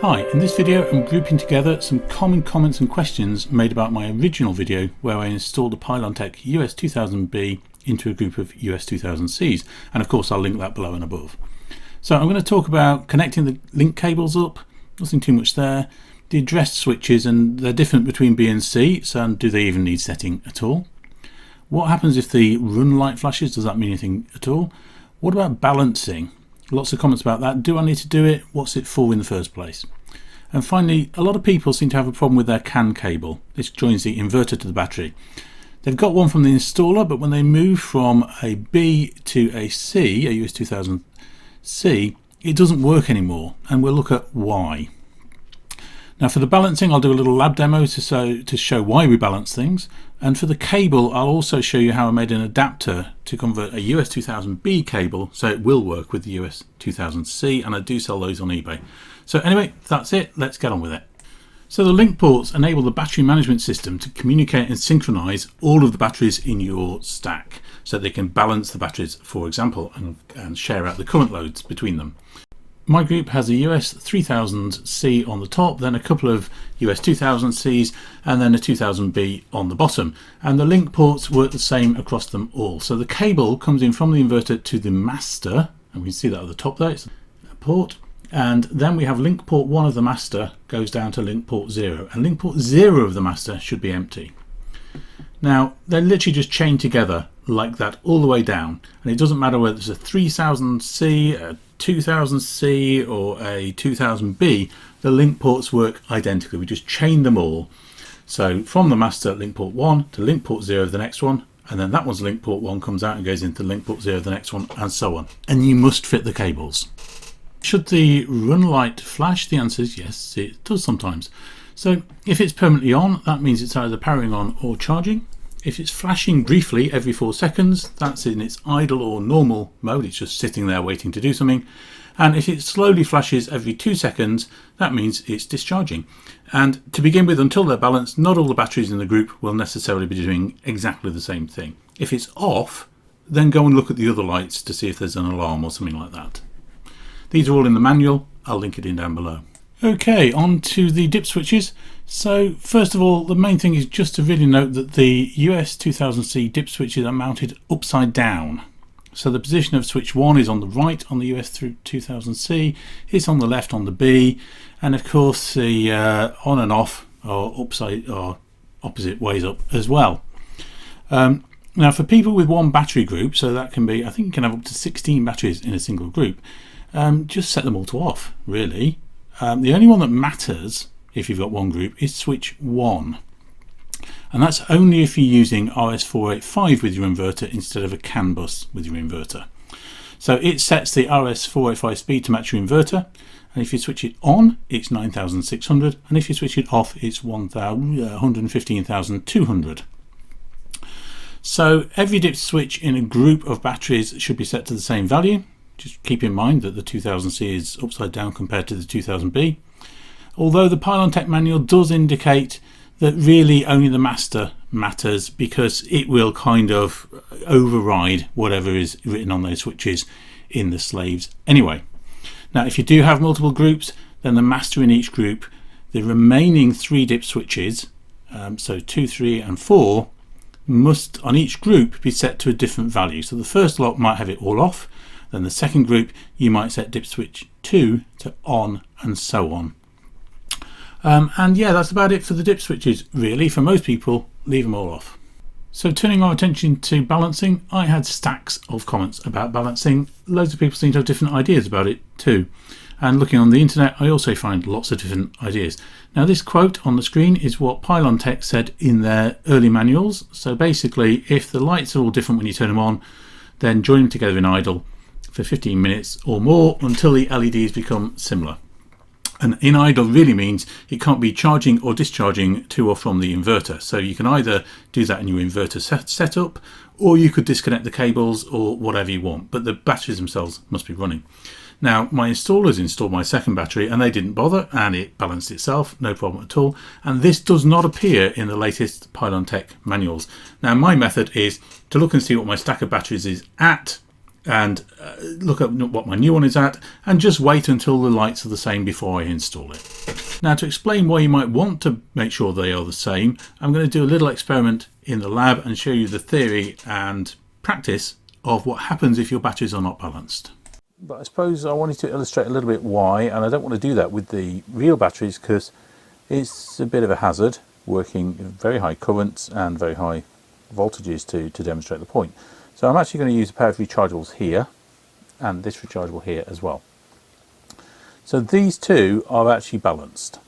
Hi, in this video I'm grouping together some common comments and questions made about my original video where I installed the Pylontech US2000B into a group of US2000Cs, and of course I'll link that below and above. So I'm going to talk about connecting the link cables up, nothing too much there, the address switches and they're different between B and C, so do they even need setting at all? What happens if the run light flashes, does that mean anything at all? What about balancing? Lots of comments about that. Do I need to do it? What's it for in the first place? And finally, a lot of people seem to have a problem with their CAN cable. This joins the inverter to the battery. They've got one from the installer, but when they move from a B to a C, a US2000C, it doesn't work anymore, and we'll look at why. Now for the balancing, I'll do a little lab demo to show why we balance things, and for the cable I'll also show you how I made an adapter to convert a US2000B cable so it will work with the US2000C, and I do sell those on eBay. So anyway, that's it, let's get on with it. So the link ports enable the battery management system to communicate and synchronize all of the batteries in your stack so they can balance the batteries, for example, and share out the current loads between them. My group has a US3000C on the top, then a couple of US2000Cs, and then a 2000B on the bottom. And the link ports work the same across them all. So the cable comes in from the inverter to the master, and we can see that at the top there, it's a port. And then we have link port 1 of the master goes down to link port 0, and link port 0 of the master should be empty. Now they're literally just chained together like that all the way down, and it doesn't matter whether it's a 3000C, a 2000C or a 2000B, the link ports work identically. We just chain them all. So from the master link port 1 to link port 0 of the next one, and then that one's link port 1 comes out and goes into link port 0 of the next one, and so on. And you must fit the cables. Should the run light flash? The answer is yes, it does sometimes. So if it's permanently on, that means it's either powering on or charging. If it's flashing briefly every 4 seconds, that's in its idle or normal mode, it's just sitting there waiting to do something. And if it slowly flashes every 2 seconds, that means it's discharging. And to begin with, until they're balanced, not all the batteries in the group will necessarily be doing exactly the same thing. If it's off, then go and look at the other lights to see if there's an alarm or something like that. These are all in the manual, I'll link it in down below. Okay, on to the dip switches. So first of all, the main thing is just to really note that the US2000C dip switches are mounted upside down. So the position of switch 1 is on the right on the US2000C, it's on the left on the B, and of course the on and off are upside or opposite ways up as well. Now for people with one battery group, so that can be, I think you can have up to 16 batteries in a single group, just set them all to off really. The only one that matters if you've got one group is switch 1, and that's only if you're using RS485 with your inverter instead of a CAN bus with your inverter. So it sets the RS485 speed to match your inverter, and if you switch it on it's 9600, and if you switch it off it's 115,200. So every dip switch in a group of batteries should be set to the same value. Just keep in mind that the 2000C is upside down compared to the 2000B. Although the Pylontech manual does indicate that really only the master matters because it will kind of override whatever is written on those switches in the slaves anyway. Now if you do have multiple groups, then the master in each group, the remaining 3 dip switches, so 2, 3 and 4, must on each group be set to a different value. So the first lot might have it all off, then the second group you might set dip switch 2 to on, and so on. And yeah, that's about it for the dip switches really. For most people, leave them all off. So turning our attention to balancing, I had stacks of comments about balancing. Loads of people seem to have different ideas about it too. And looking on the internet, I also find lots of different ideas. Now this quote on the screen is what Pylontech said in their early manuals. So basically, if the lights are all different when you turn them on, then join them together in idle for 15 minutes or more until the LEDs become similar. And in idle really means it can't be charging or discharging to or from the inverter. So you can either do that in your inverter setup, or you could disconnect the cables or whatever you want, but the batteries themselves must be running. Now my installers installed my second battery and they didn't bother, and it balanced itself, no problem at all. And this does not appear in the latest Pylontech manuals. Now my method is to look and see what my stack of batteries is at and look at what my new one is at, and just wait until the lights are the same before I install it. Now, to explain why you might want to make sure they are the same, I'm going to do a little experiment in the lab and show you the theory and practice of what happens if your batteries are not balanced. But I suppose I wanted to illustrate a little bit why, and I don't want to do that with the real batteries because it's a bit of a hazard working very high currents and very high voltages to demonstrate the point. So I'm actually going to use a pair of rechargeables here and this rechargeable here as well. So these two are actually balanced.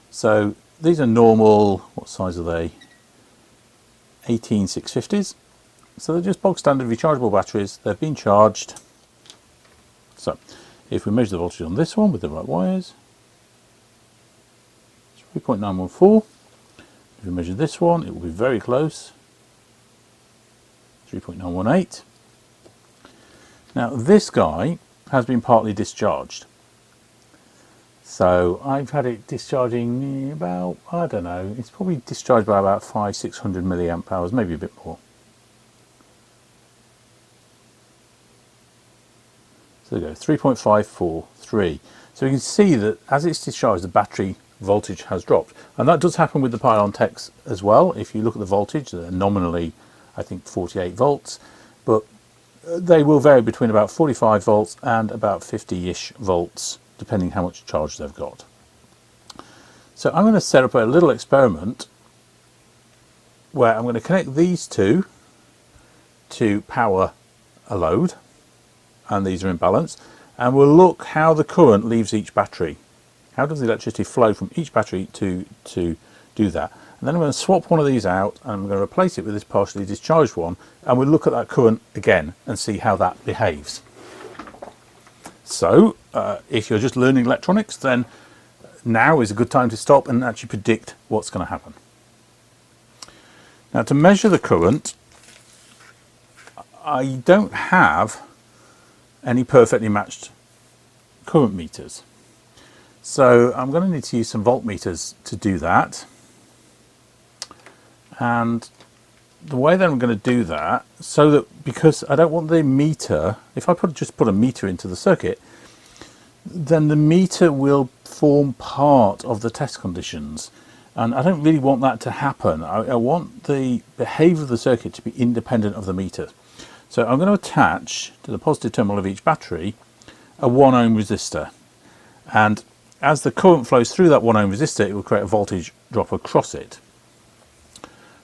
So these are normal, what size are they? 18650s. So they're just bog standard rechargeable batteries. They've been charged. So if we measure the voltage on this one with the right wires, 3.914. If we measure this one, it will be very close, 3.918. Now this guy has been partly discharged. So I've had it discharging about, I don't know, it's probably discharged by about 500-600 milliamp hours, maybe a bit more. So there we go, 3.543. So you can see that as it's discharged, the battery voltage has dropped. And that does happen with the Pylontechs as well. If you look at the voltage, they're nominally, I think, 48 volts, but they will vary between about 45 volts and about 50-ish volts, depending how much charge they've got. So I'm going to set up a little experiment where I'm going to connect these two to power a load, and these are in balance, and we'll look how the current leaves each battery. How does the electricity flow from each battery to do that? And then I'm going to swap one of these out and I'm going to replace it with this partially discharged one, and we'll look at that current again and see how that behaves. So if you're just learning electronics, then now is a good time to stop and actually predict what's going to happen. Now, to measure the current, I don't have any perfectly matched current meters. So I'm going to need to use some voltmeters to do that. And the way that I'm going to do that, so that, because I don't want the meter, if I just put a meter into the circuit, then the meter will form part of the test conditions. And I don't really want that to happen. I want the behavior of the circuit to be independent of the meter. So I'm going to attach to the positive terminal of each battery a 1 ohm resistor. And as the current flows through that 1 ohm resistor, it will create a voltage drop across it.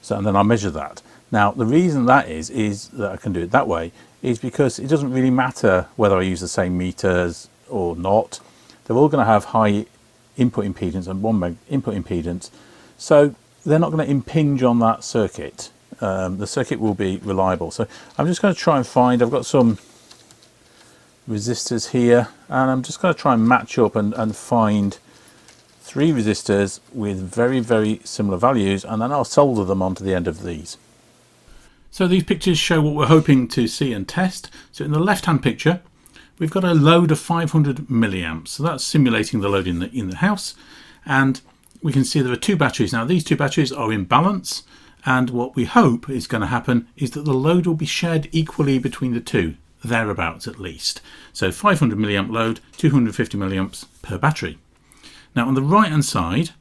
So, and then I'll measure that. Now, the reason that is that I can do it that way is because it doesn't really matter whether I use the same meters or not. They're all going to have high input impedance and 1 meg input impedance. So they're not going to impinge on that circuit. The circuit will be reliable. So I'm just going to try and find, I've got some resistors here, and I'm just going to try and match up and find 3 resistors with very, very similar values, and then I'll solder them onto the end of these. So these pictures show what we're hoping to see and test. So in the left hand picture we've got a load of 500 milliamps. So that's simulating the load in the house, and we can see there are 2 batteries. Now these 2 batteries are in balance, and what we hope is going to happen is that the load will be shared equally between the 2. Thereabouts at least. So 500 milliamp load, 250 milliamps per battery. Now on the right hand side,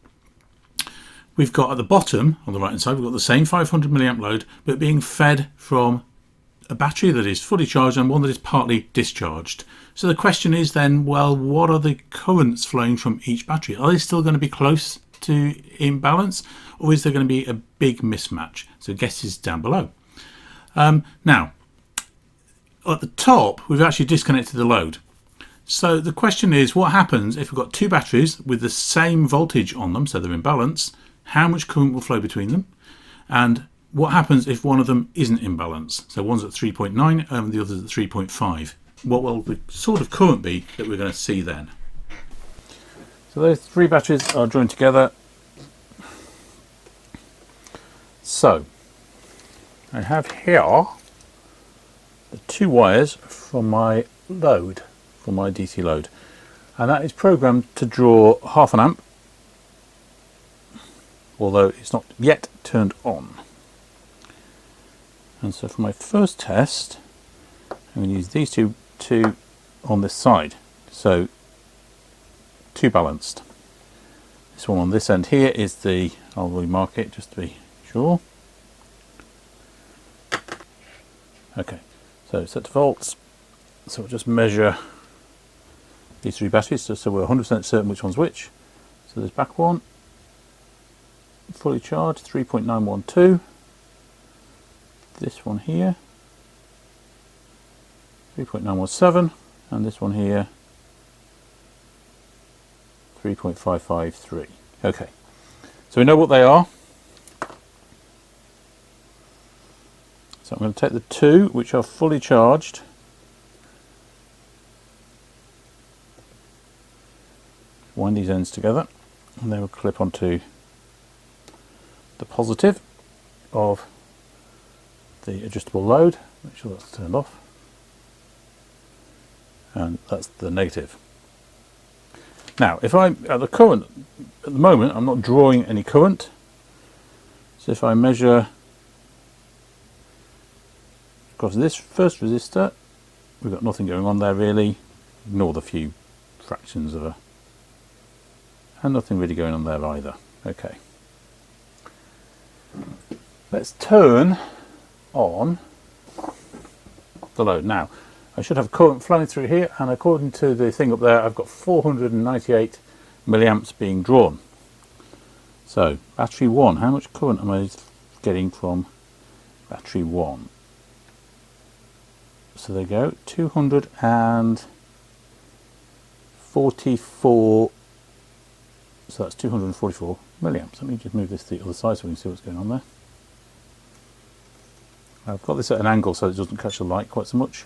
we've got at the bottom, on the right hand side, we've got the same 500 milliamp load, but being fed from a battery that is fully charged and one that is partly discharged. So the question is then, well, what are the currents flowing from each battery? Are they still going to be close to in balance, or is there going to be a big mismatch? So guesses down below. Now, at the top, we've actually disconnected the load. So the question is, what happens if we've got 2 batteries with the same voltage on them, so they're in balance? How much current will flow between them? And what happens if one of them isn't in balance? So one's at 3.9 and the other's at 3.5. What will the sort of current be that we're going to see then? So those 3 batteries are joined together. So I have here the 2 wires from my load, from my DC load, and that is programmed to draw 0.5 amp, although it's not yet turned on. And so for my first test, I'm going to use these two on this side, so two balanced. This one on this end here is the, I'll remark it just to be sure. Okay, so set to volts. So we'll just measure these three batteries so we're 100% certain which one's which. So there's back one, fully charged, 3.912. This one here, 3.917, and this one here, 3.553. Okay, so we know what they are. So I'm going to take the two which are fully charged, wind these ends together, and they will clip onto the positive of the adjustable load. Make sure that's turned off, and that's the negative. Now, if I at the current at the moment, I'm not drawing any current. So if I measure across this first resistor, we've got nothing going on there really. Ignore the few fractions of a, and nothing really going on there either. Okay. Let's turn on the load. Now, I should have current flowing through here, and according to the thing up there, I've got 498 milliamps being drawn. So, battery 1, how much current am I getting from battery 1? So there you go, 244, so that's 244 milliamps. Let me just move this to the other side so we can see what's going on there. I've got this at an angle so it doesn't catch the light quite so much.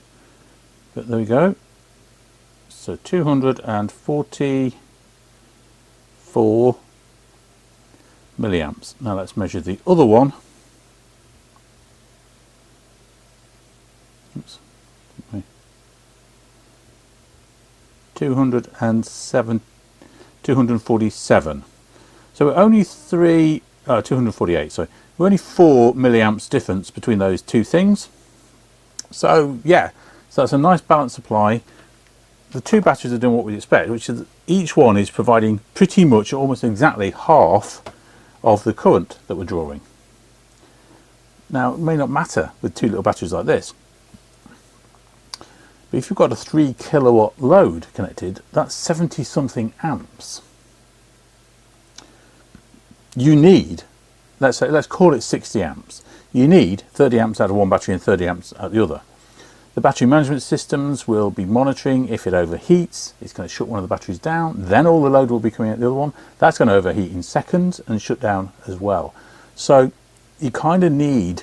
But there we go. So 244 milliamps. Now let's measure the other one. Oops. 247. So we're only 248. Sorry, we're only 4 milliamps difference between those two things. So yeah. So that's a nice balanced supply. The two batteries are doing what we expect, which is each one is providing pretty much almost exactly half of the current that we're drawing. Now, it may not matter with two little batteries like this, but if you've got a 3 kilowatt load connected, that's 70 something amps. You need, let's call it 60 amps. You need 30 amps out of one battery and 30 amps out of the other. The battery management systems will be monitoring if it overheats. It's going to shut one of the batteries down, then all the load will be coming out the other one. That's going to overheat in seconds and shut down as well. So you kind of need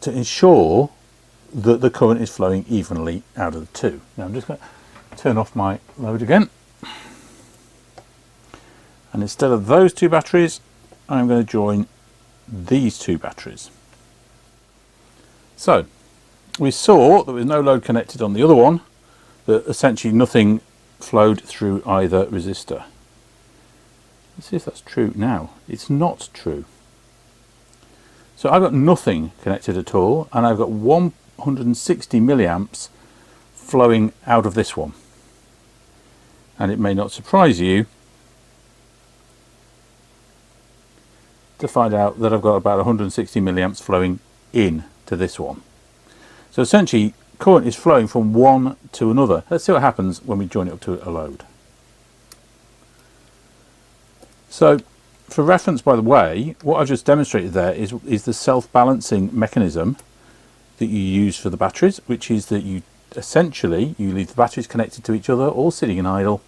to ensure that the current is flowing evenly out of the two. Now I'm just going to turn off my load again. And instead of those two batteries, I'm going to join these two batteries. So we saw there was no load connected on the other one, that essentially nothing flowed through either resistor. Let's see if that's true now. It's not true. So I've got nothing connected at all, and I've got 160 milliamps flowing out of this one. And it may not surprise you to find out that I've got about 160 milliamps flowing in to this one. So essentially, current is flowing from one to another. Let's see what happens when we join it up to a load. So, for reference, by the way, what I've just demonstrated there is the self-balancing mechanism that you use for the batteries, which is that you essentially leave the batteries connected to each other, all sitting in idle,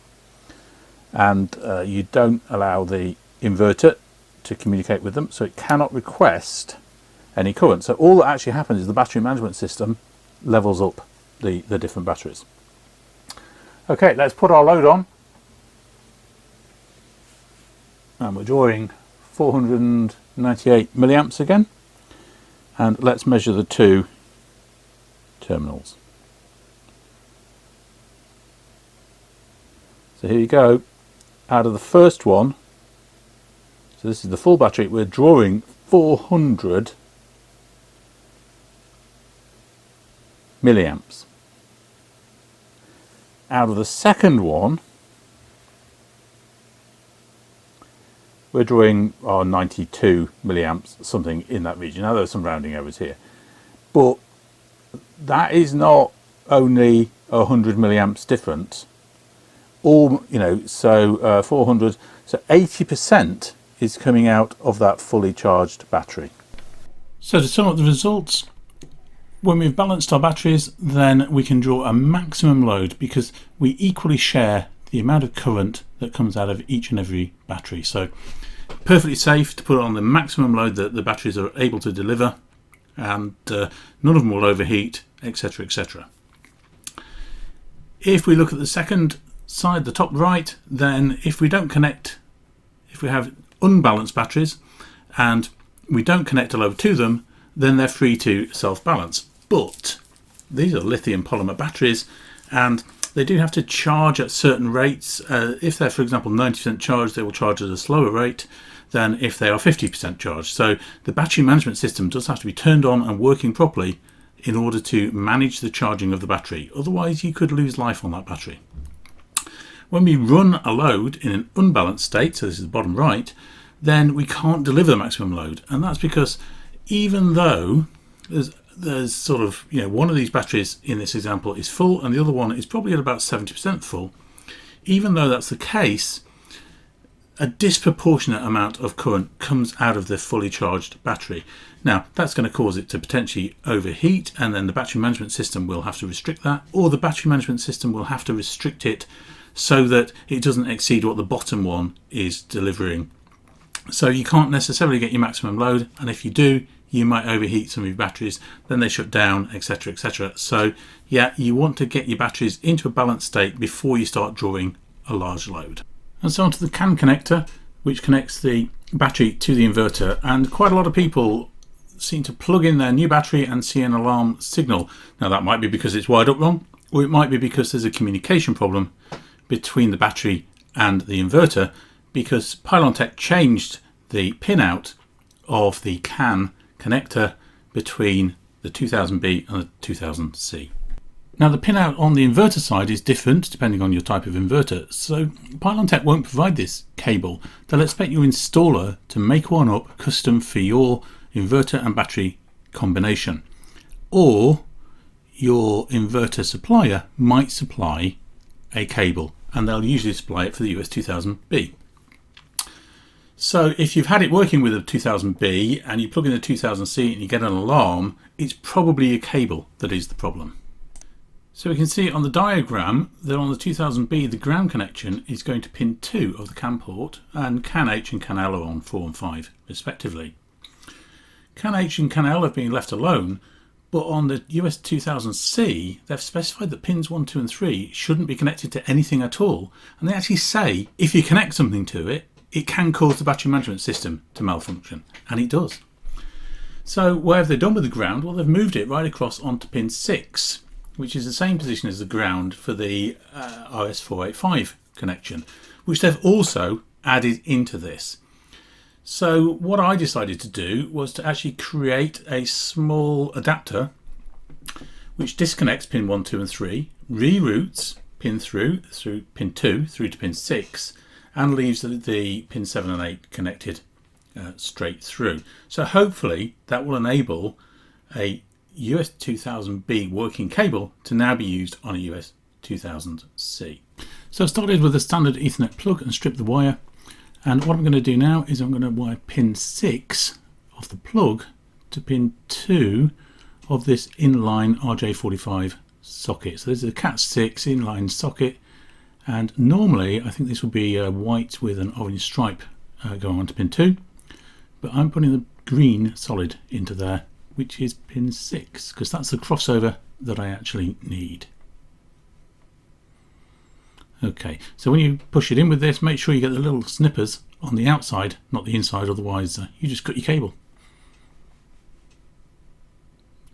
and you don't allow the inverter to communicate with them, so it cannot request any current. So all that actually happens is the battery management system levels up the different batteries. Okay, let's put our load on. And we're drawing 498 milliamps again. And let's measure the two terminals. So here you go. Out of the first one, so this is the full battery, we're drawing 400 milliamps. out of the second one, we're drawing 92 milliamps, something in that region. Now there's some rounding errors here, but that is not only 100 milliamps difference. All, you know, so 400, so 80% is coming out of that fully charged battery. So to sum up the results, when we've balanced our batteries, then we can draw a maximum load because we equally share the amount of current that comes out of each and every battery. So perfectly safe to put on the maximum load that the batteries are able to deliver, and none of them will overheat, etc., etc. If we look at the second side, the top right, then if we don't connect, if we have unbalanced batteries and we don't connect a load to them, then they're free to self-balance. But these are lithium polymer batteries, and they do have to charge at certain rates. If they're, for example, 90% charged, they will charge at a slower rate than if they are 50% charged. So the battery management system does have to be turned on and working properly in order to manage the charging of the battery. Otherwise, you could lose life on that battery. When we run a load in an unbalanced state, so this is the bottom right, then we can't deliver the maximum load. And that's because even though there's sort of, you know, one of these batteries in this example is full and the other one is probably at about 70% full, even though that's the case, a disproportionate amount of current comes out of the fully charged battery. Now that's going to cause it to potentially overheat, and then the battery management system will have to restrict that, or the battery management system will have to restrict it so that it doesn't exceed what the bottom one is delivering. So you can't necessarily get your maximum load, and if you do, you might overheat some of your batteries, then they shut down, etc., etc. So yeah, you want to get your batteries into a balanced state before you start drawing a large load. And so onto the CAN connector, which connects the battery to the inverter, and quite a lot of people seem to plug in their new battery and see an alarm signal. Now that might be because it's wired up wrong, or it might be because there's a communication problem between the battery and the inverter, because Pylontech changed the pin out of the CAN connector between the 2000B and the 2000C. Now the pin out on the inverter side is different depending on your type of inverter, so Pylontech won't provide this cable. They'll expect your installer to make one up custom for your inverter and battery combination, or your inverter supplier might supply a cable, and they'll usually supply it for the US2000B. So if you've had it working with a 2000B and you plug in the 2000C and you get an alarm, it's probably a cable that is the problem. So we can see on the diagram that on the 2000B the ground connection is going to pin 2 of the CAN port, and CAN H and CAN L are on 4 and 5 respectively. CAN H and CAN L have been left alone, but on the US2000C they've specified that pins 1, 2 and 3 shouldn't be connected to anything at all, and they actually say if you connect something to it, it can cause the battery management system to malfunction, and it does. So what have they done with the ground? Well, they've moved it right across onto pin 6, which is the same position as the ground for the RS485 connection, which they've also added into this. So what I decided to do was to actually create a small adapter which disconnects pin 1, 2 and 3, reroutes pin through pin 2 through to pin 6, and leaves the pin 7 and 8 connected straight through. So hopefully that will enable a US2000B working cable to now be used on a US2000C. So I started with a standard Ethernet plug and stripped the wire, and what I'm going to do now is I'm going to wire pin 6 of the plug to pin 2 of this inline RJ45 socket. So this is a Cat6 inline socket, and normally I think this would be white with an orange stripe going on to pin 2, but I'm putting the green solid into there, which is pin 6, because that's the crossover that I actually need. Okay, so when you push it in with this, make sure you get the little snippers on the outside, not the inside, otherwise you just cut your cable.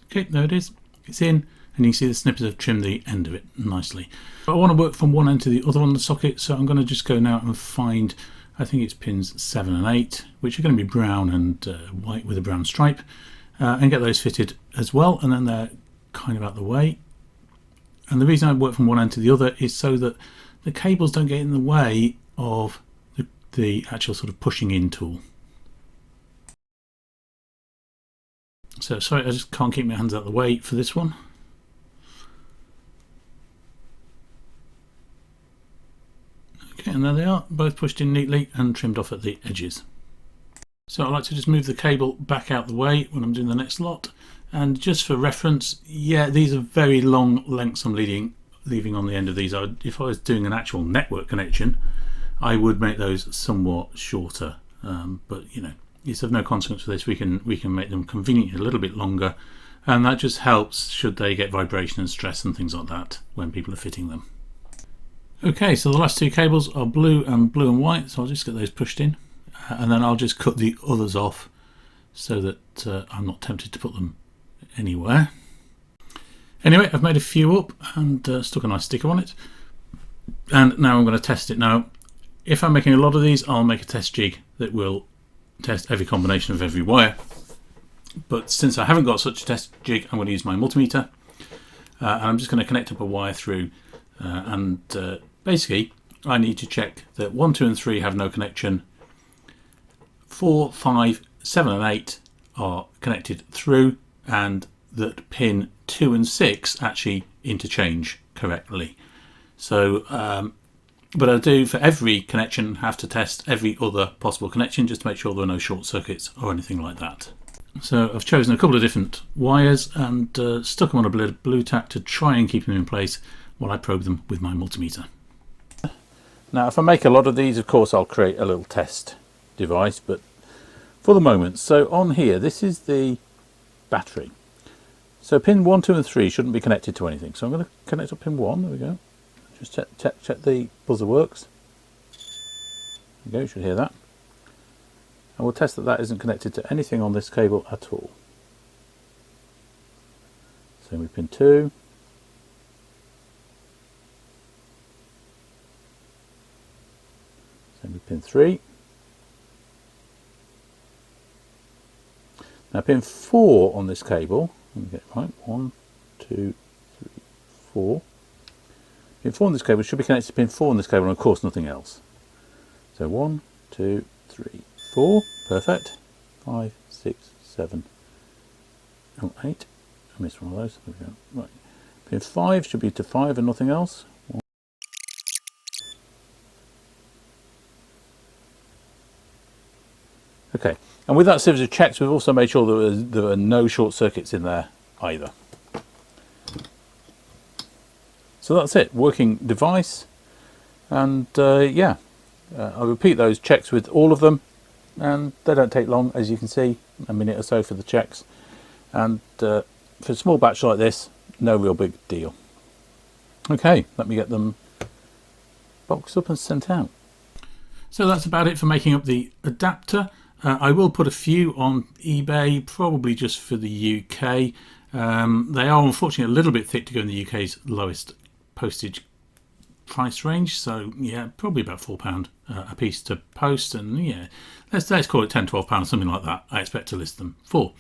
Okay, there it is, it's in, and you can see the snippers have trimmed the end of it nicely. But I want to work from one end to the other on the socket, so I'm going to just go now and find, I think it's pins 7 and 8, which are going to be brown and white with a brown stripe, and get those fitted as well, and then they're kind of out the way. And the reason I work from one end to the other is so that the cables don't get in the way of the actual sort of pushing in tool. So sorry, I just can't keep my hands out of the way for this one. Okay, and there they are, both pushed in neatly and trimmed off at the edges. So I like to just move the cable back out the way when I'm doing the next lot. And just for reference, yeah, these are very long lengths I'm leaving on the end of these. If I was doing an actual network connection, I would make those somewhat shorter. But you know, it's of no consequence for this. We can make them conveniently a little bit longer, and that just helps should they get vibration and stress and things like that when people are fitting them. Okay, so the last two cables are blue and white, so I'll just get those pushed in, and then I'll just cut the others off so that I'm not tempted to put them anywhere. Anyway, I've made a few up and stuck a nice sticker on it, and now I'm going to test it. Now, if I'm making a lot of these, I'll make a test jig that will test every combination of every wire, but since I haven't got such a test jig, I'm going to use my multimeter, and I'm just going to connect up a wire through, and basically I need to check that 1, 2 and 3 have no connection, 4, 5, 7 and 8 are connected through, and that pin 2 and 6 actually interchange correctly. So but I do, for every connection, have to test every other possible connection just to make sure there are no short circuits or anything like that. So I've chosen a couple of different wires and stuck them on a bit of blue tack to try and keep them in place while I probe them with my multimeter. Now if I make a lot of these, of course I'll create a little test device, but for the moment, so on here, this is the battery. So pin 1, 2 and 3 shouldn't be connected to anything. So I'm going to connect up pin 1, there we go. Just check the buzzer works. There we go, you should hear that. And we'll test that that isn't connected to anything on this cable at all. Same with pin 2. Same with pin 3. Now pin 4 on this cable, let me get it right, 1, 2, 3, 4. Pin 4 on this cable should be connected to pin 4 on this cable, and of course nothing else. So 1, 2, 3, 4, perfect. 5, 6, 7, oh, 8. I missed one of those. There we go. Right. Pin 5 should be to 5 and nothing else. 1. Okay, and with that series of checks, we've also made sure that there are no short circuits in there either. So that's it, working device, and yeah, I'll repeat those checks with all of them, and they don't take long, as you can see, a minute or so for the checks, and for a small batch like this, no real big deal. Okay, let me get them boxed up and sent out. So that's about it for making up the adapter. I will put a few on eBay, probably just for the UK. They are unfortunately a little bit thick to go in the UK's lowest postage price range, so yeah, probably about £4 a piece to post, and yeah, let's call it £10–12, something like that. I expect to list them for.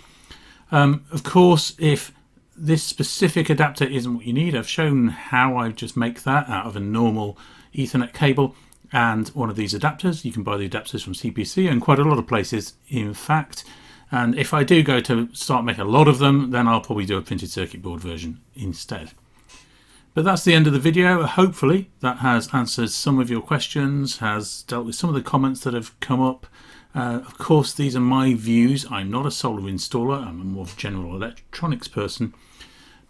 Of course, if this specific adapter isn't what you need, I've shown how I just make that out of a normal Ethernet cable and one of these adapters. You can buy the adapters from CPC and quite a lot of places, in fact. And if I do go to start making a lot of them, then I'll probably do a printed circuit board version instead. But that's the end of the video. Hopefully that has answered some of your questions, has dealt with some of the comments that have come up. Of course, these are my views. I'm not a solar installer. I'm a more general electronics person.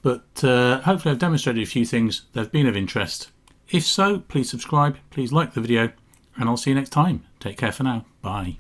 But hopefully I've demonstrated a few things that have been of interest. If so, please subscribe, please like the video, and I'll see you next time. Take care for now. Bye.